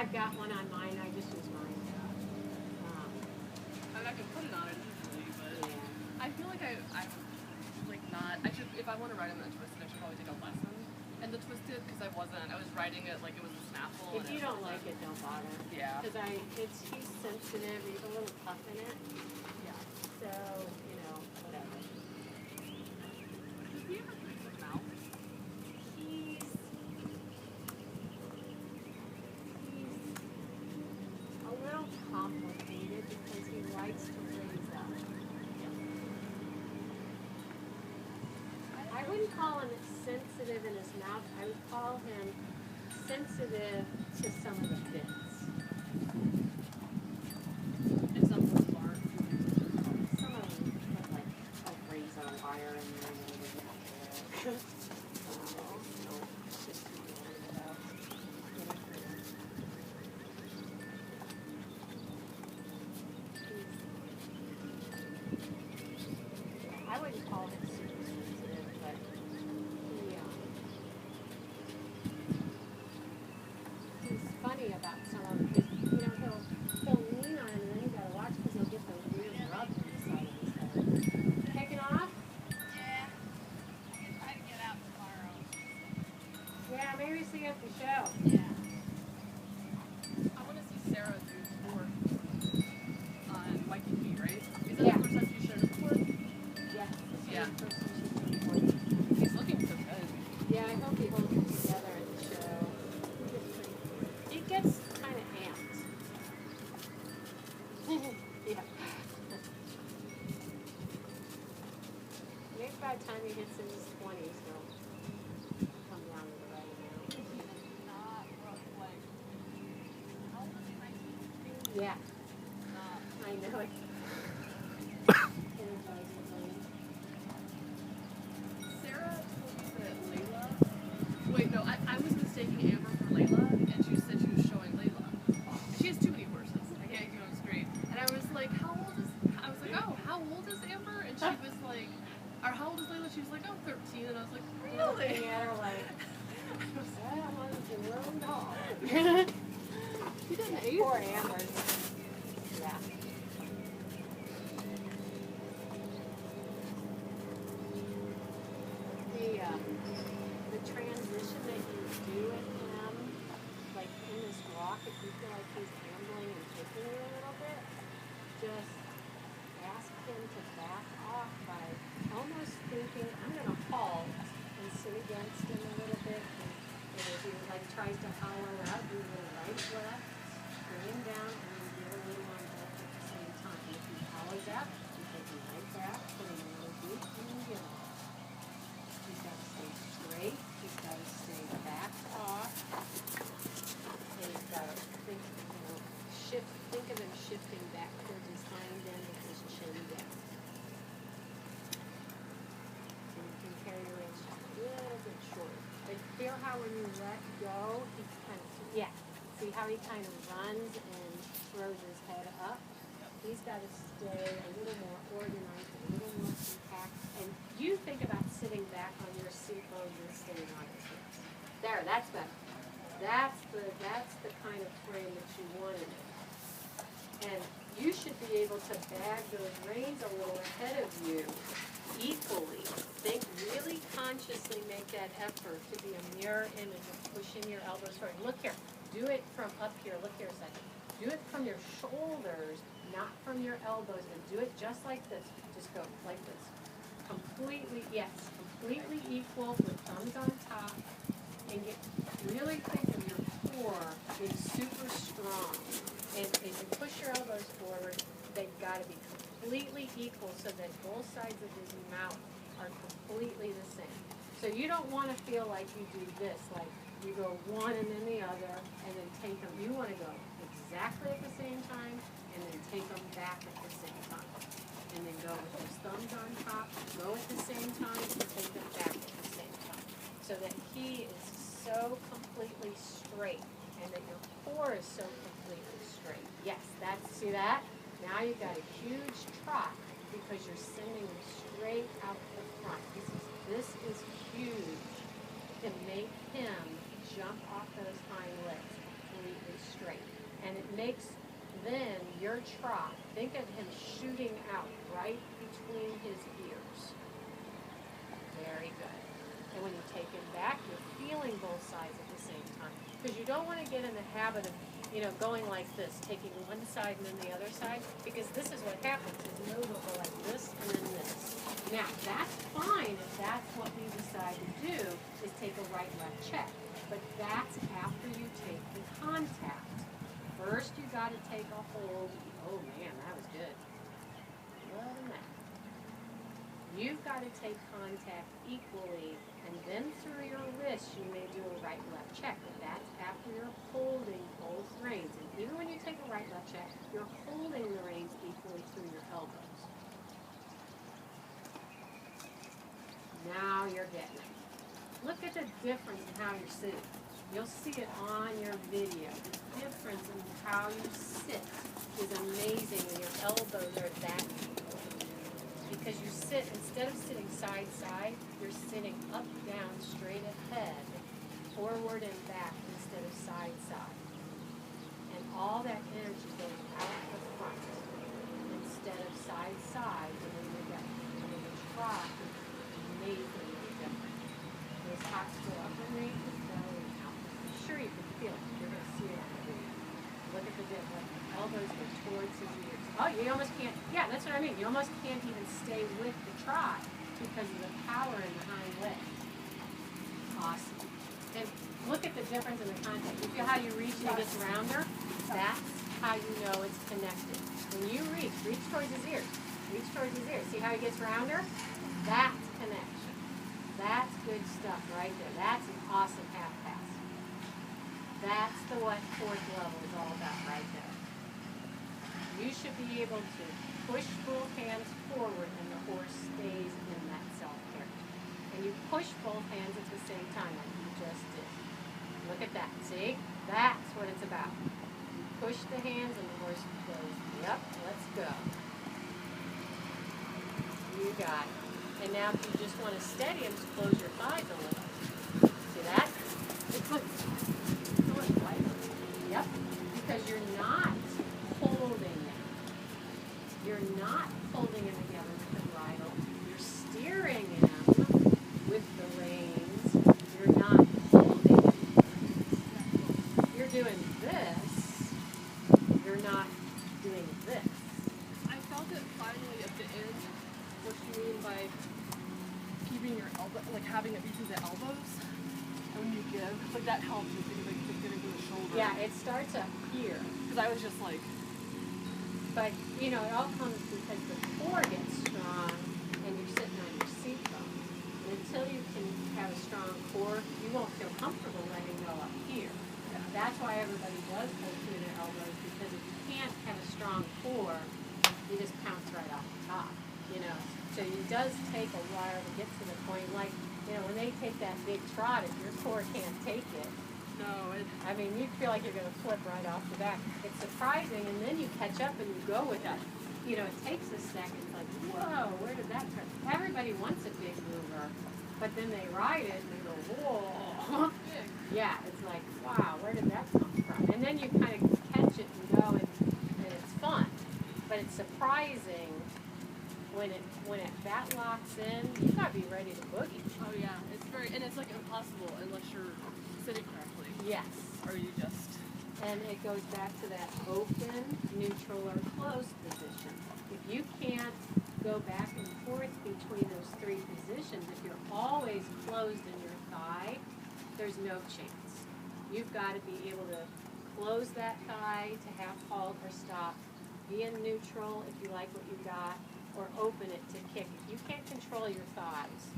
I've got one on mine. I just use mine. I mean, I can put it on it easily, but Yeah. I feel like I'm like not. I should, if I want to ride on that Twisted, I should probably take a lesson. And the Twisted, because I was riding it like it was a Snaffle. If you don't like it, don't bother. Yeah. Because he's sensitive. He's a little tough in it. Yeah. So, you know, whatever. Does he ever put his mouth? He's a little complicated because he likes to raise up. I wouldn't call him sensitive in his mouth. I would call him sensitive to some of the bits. And some people aren't. Some of them put like a razor wire in there and everything. I wouldn't call him super sensitive, but he's funny about some of it. You know, he'll lean on him and then you gotta watch because he'll get those weird rubs on the side of his head. Taking off? Yeah. I can try to get out tomorrow. Yeah, maybe see you at the show. Yeah. I want to see Sarah do sport on Waikiki, right? Is that Yeah. the first time she showed a sport? Yes. Yeah. Yeah. He's looking so good. Yeah, I hope he holds it together at the show. It gets kind of amped. Yeah. Maybe by the time he hits in his 20s, he'll come down to the right amount. Not like. How old is he? 19? Yeah, Not. I know it. Energizing thing. Sarah told me that Layla. Wait, no, I was mistaking Amber for Layla, and she said she was showing Layla. And she has too many horses. I can't keep them straight. And I was like, I was like, oh, how old is Amber? And she was like, or how old is Layla? She was like, oh, 13. And I was like, Looking really? at her like, that one's a little dog. She didn't age. Poor Amber. Yeah. The transition that you do with him, like in this walk, if you feel like he's ambling and kicking you a little bit, just ask him to back off by almost thinking, I'm going to halt and sit against him a little bit. And if he like tries to hollow out, do a little right, left, bring him down, and then give a little on both at the same time. If he hollows out, you take him right back, put him in a little deep, and then give him. He's got to stay straight. He's got to stay back off. And he's got to think, think of him shifting back towards his hind end with his chin down. And you can carry your reins just a little bit shorter. But feel how when you let go, he kind of, see how he kind of runs and throws his head up? He's got to stay a little more organized, a little more compact. And you think about sitting back on your seat while you're sitting on his hips. There, that's better. That's the kind of frame that you wanted. And you should be able to bag those reins a little ahead of you equally. Think really consciously, make that effort to be a mirror image of pushing your elbows forward. Look here. Do it from up here. Look here a second. Do it from your shoulders, not from your elbows, and do it just like this. Just go like this. Completely equal with thumbs on top. And really think of your core being super strong. And as you push your elbows forward, they've got to be completely equal so that both sides of his mouth are completely the same. So you don't want to feel like you do this, like you go one and then the other, and then take them. You want to go exactly at the same time, and then take them back at the same time. And then go with those thumbs on top, go at the same time, and take them back at the same time. So that he is so completely straight, and that your core is so completely straight. Yes, see that? Now you've got a huge trot because you're sending them straight out the front. This is huge to make him jump off those hind legs completely straight. trot, think of him shooting out right between his ears. Very good. And when you take him back, you're feeling both sides at the same time. Because you don't want to get in the habit of, going like this, taking one side and then the other side, because this is what happens. His nose will go like this and then this. Now, that's fine if that's what we decide to do, is take a right-left check. But that's after you take the contact. First, you got to take a hold. Oh man, that was good. Love that. You've got to take contact equally, and then through your wrist, you may do a right-left check. But that's after you're holding both reins. And even when you take a right-left check, you're holding the reins equally through your elbows. Now you're getting it. Look at the difference in how you're sitting. You'll see it on your video. The difference in how you sit is amazing when your elbows are that equal. Because you sit, instead of sitting side side, you're sitting up, down, straight ahead, forward and back instead of side side. And all that energy goes out the front instead of side side, and then you got the trot is amazingly different. Those hops go up and reach the belly out. I'm sure you can feel it. You're going to see it on the video. Look at the difference. Elbows go towards his ears. Oh, you almost can't, yeah, that's what I mean. You almost can't even stay with the trot because of the power in the hind legs. Awesome. And look at the difference in the contact. You feel how you reach and it gets rounder? That's how you know it's connected. When you reach towards his ears. Reach towards his ears. See how he gets rounder? That's connection. That's good stuff right there. That's an awesome half pass. That's what fourth level is all about right there. You should be able to push both hands forward and the horse stays in that self-care. And you push both hands at the same time like you just did. Look at that. See? That's what it's about. You push the hands and the horse goes, yep, let's go. You got it. And now if you just want to steady him, just close your thighs a little. See that? It's like, yep. Because you're not holding them. You're not holding them together with the bridle. You're steering him with the reins. You're not holding him. You're doing this. You're not doing this. I felt it finally at the end, what you mean by keeping your elbow, like having it be through the elbows. And when you give, like that helps you because like it's getting to the shoulder. Yeah, it starts up here. Because I was just like, But, it all comes because the core gets strong and you're sitting on your seat bone. And until you can have a strong core, you won't feel comfortable letting go up here. yeah. That's why everybody does hold through their elbows, because if you can't have a strong core, you just pounce right off the top, So it does take a while to get to the point, like, when they take that big trot, if your core can't take it, No, you feel like you're going to flip right off the back. It's surprising, and then you catch up and you go with it. It takes a second. It's like, whoa, where did that come? Everybody wants a big mover, but then they ride it and they go, whoa. Yeah, it's like, wow, where did that come from? And then you kind of catch it and go, and it's fun. But it's surprising when that locks in. You got to be ready to boogie. oh yeah, and it's like impossible unless you're sitting correctly. Yes. Or you just, And it goes back to that open, neutral, or closed position. If you can't go back and forth between those three positions, if you're always closed in your thigh, there's no chance. You've got to be able to close that thigh to half halt or stop, be in neutral if you like what you got, or open it to kick. If you can't control your thighs,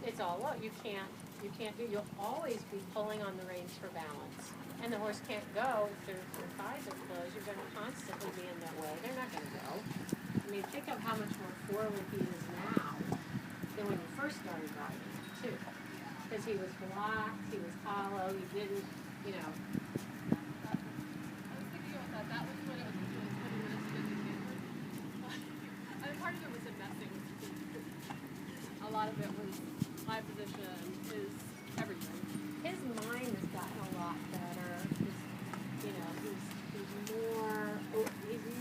it's all low. You can't do. You'll always be pulling on the reins for balance, and the horse can't go if their thighs are closed. You're going to constantly be in their way. They're not going to go. Think of how much more forward he is now than when you first started riding, too. Because he was blocked, he was hollow, he didn't, I was thinking about that. That was when it was doing 20 minutes to get the camera. And part of it was in messing. A lot of it was my position, his everything. his mind has gotten a lot better. He's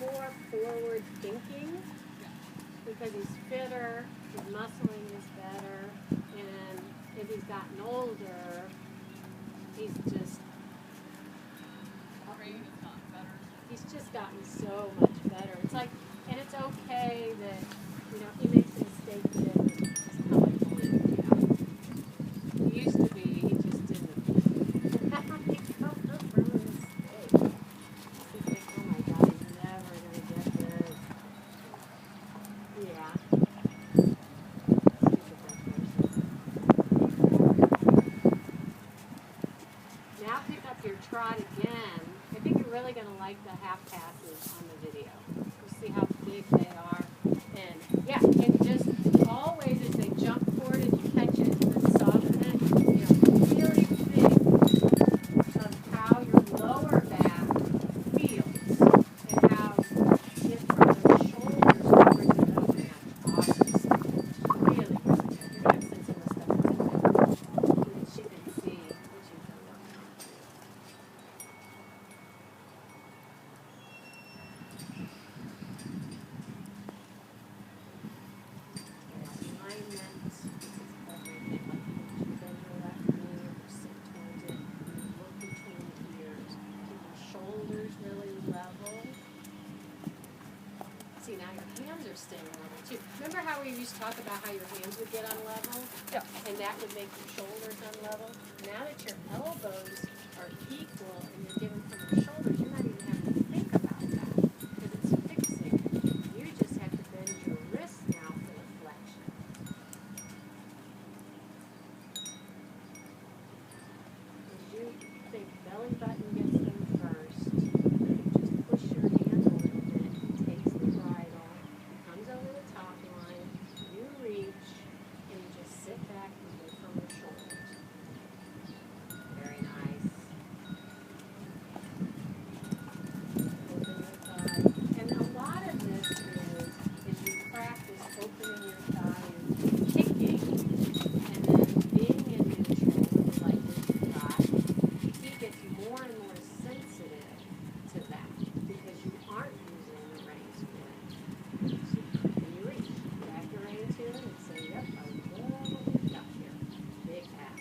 more forward thinking because he's fitter, his muscling is better, and if he's gotten older, he's just Ray has gotten better. he's just gotten so much better. It's like, and it's okay that, you know, he makes a mistake that it's kind of like he used to be, he just didn't recover from a mistake. He's like, oh my God, he's never going to get this. Yeah. Now pick up your trot again. I think you're really going to like the half passes on the video. You'll see how big they are. And yeah, and just always as they jump forward and you catch it and then soften it, you know, really think of how your lower back feels and how it from the shoulders towards the lower back. Awesome stuff. Really, really good. You're going to send some of the stuff that she can see what you've done. Alignment is everything. Like you bend your left knee or sit towards it. You look between the ears. Keep your shoulders really level. See, now your hands are staying level too. Remember how we used to talk about how your hands would get unlevel? Yeah. And that would make your shoulders unlevel? Now that your elbows are equal and you're given from your shoulders, you're not even having to think about that because it's fixing. You just have to bend your wrists now for the flexion. As you think belly button gets them first, just push your hand a little bit. He takes the bridle, comes over the top line, you reach, and you just sit back and go from the shoulders. Very nice. Open your thigh. And a lot of this is you practice opening your thigh and kicking, and then being in neutral, like this thigh. He gets more and more sensitive to that because you aren't using the reins for it. So when you reach, back your rein to him and say, yep, a little bit up here. Big abs.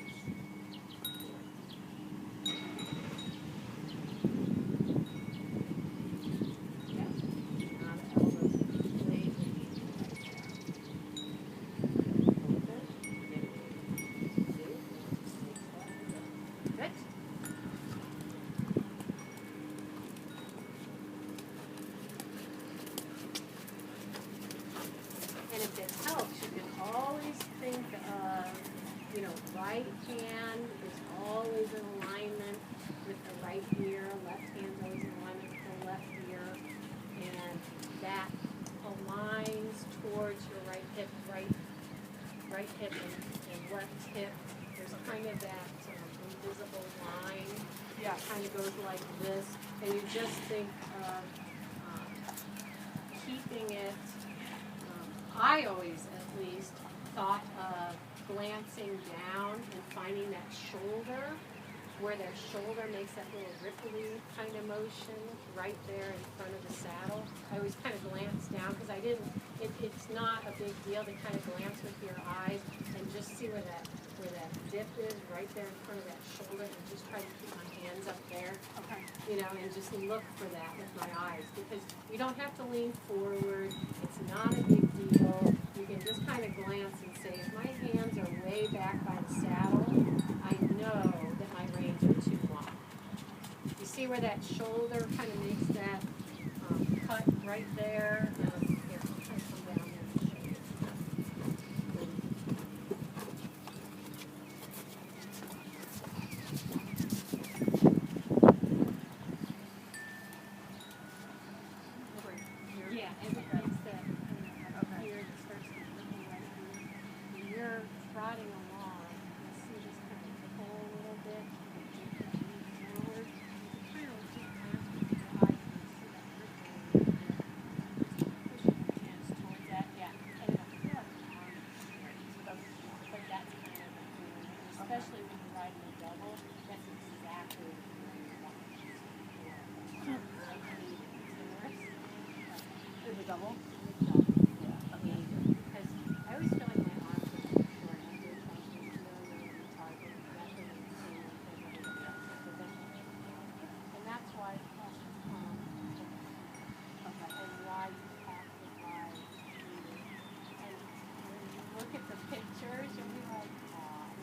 Yep. Now the elbows completely equal right there. Open. Get it. Two. Good. And if it helps, you can always think of, you know, right hand is always in alignment with the right ear, left hand's always in alignment with the left ear, and that aligns towards your right hip and left hip. There's kind of that invisible line Yeah. that kind of goes like this, and you just think of keeping it. I always, at least, thought of glancing down and finding that shoulder, where their shoulder makes that little ripply kind of motion right there in front of the saddle. I always kind of glance down because it's not a big deal to kind of glance with your eyes and just see where that dip is right there in front of that shoulder and just try to keep my hands up there. Okay. You know, and just look for that with my eyes because you don't have to lean forward. It's not a big deal. You can just kind of glance and say, if my hands are way back by the saddle, I know that my reins are too long. You see where that shoulder kind of makes that cut right there? Here, I'll try to come down there and show you. Yeah, and it makes that here that starts looking right here. When you're trotting along, you'll see this kind of pull a little bit, forward. Kind of just glance with your eyes and you see that rippling just pushing your hands towards that. Yeah, and it'll feel like your arm is straight. But that's kind of the feeling, especially when you're riding a double. That's exactly what you want. Right In the double? Yeah. Because I always feel like my arms are too short. I do something really hard, but that doesn't seem like everybody else. But then, and that's why and why you have to lie reading. And when you look at the pictures, you'll be like,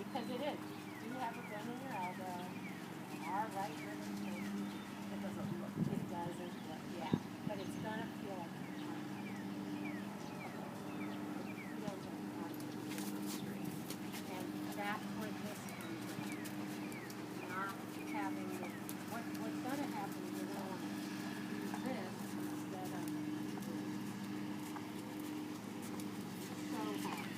because it is. You have a bend in your elbow, are right where it's supposed to be. It doesn't look. It doesn't look, yeah, but it's gonna feel like it's not. It feels like it's not straight. And that's where this comes in. Not having the, what's gonna happen is you're gonna wanna do this instead of so hard.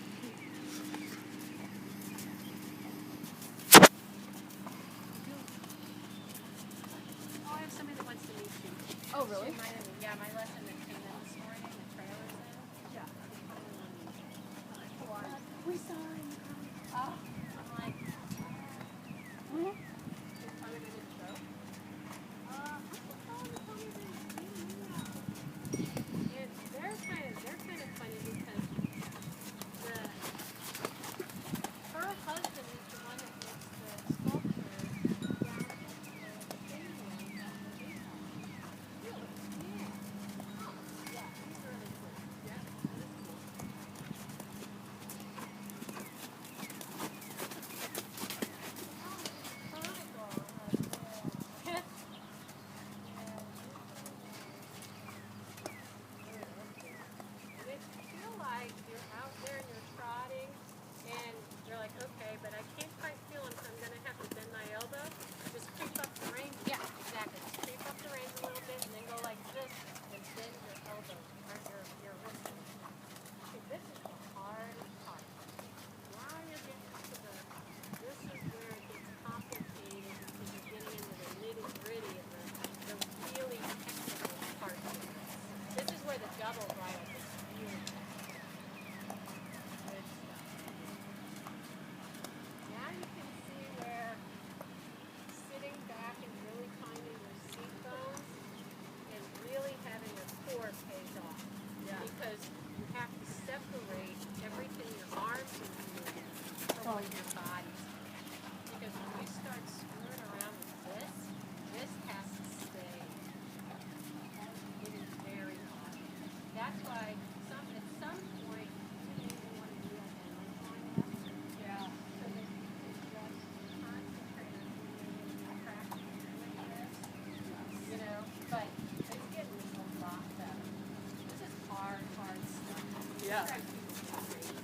Oh, I have somebody that wants to meet you. Oh, really? Yeah, my lesson that came in this morning, the trailer's in. Yeah. We saw him. Oh, I'm like, Is Tommy gonna do the show? they're kind of funny because her husband is the one that makes the sculpture down at the stadium at the baseball. Really? Yeah. Yeah, he's really cool. Yeah, that is cool. And it feel like you're out there and you're trotting, and you're like, okay, but I can't quite feel them, so I'm gonna have to bend my elbow. Just creep up the reins. Yeah, exactly. Just creep up the reins a little bit, and then go like this, and bend your elbow or your wrist. Okay, this is the hard part. Now you're getting to the. This is where it gets complicated because you're getting into the nitty gritty and the really technical parts of this. This is where the double bridle is really technical. Good stuff. Now you can see where sitting back and really finding your seat bones and really having a core pays off. Yeah. Because you have to separate everything your arms are doing from what your body's doing. Because when you start screwing around with this has to stay. It is very hard. That's why at some point you didn't even want to do that hand lesson. Yeah. So that you can just concentrate on doing practice with this. You know, but it's getting a lot better. This is hard stuff. Yeah. Drives people crazy.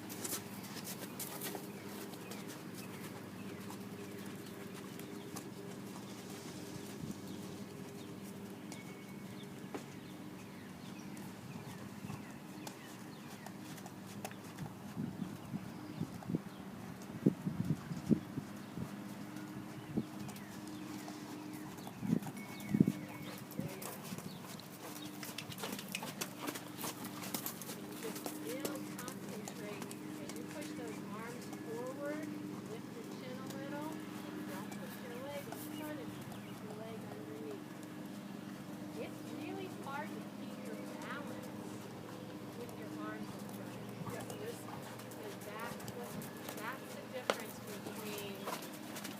Just real concentrate as you push those arms forward, lift your chin a little, and don't push your leg in front of you, push your leg underneath. It's really hard to keep your balance with your arms in front of you. Because that's the difference between,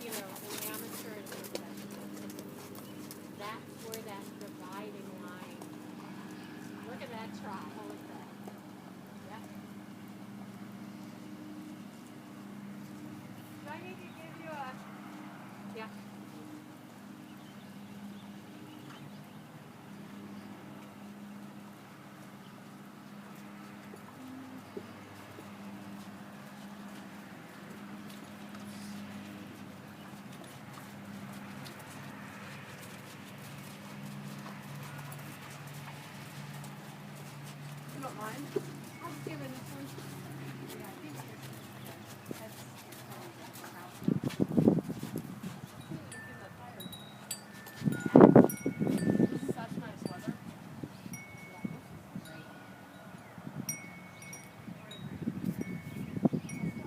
an amateur and a professional. That's where that dividing line. Look at that trot. Hold that. Yep. Do I need to give you a? Yeah. You don't mind?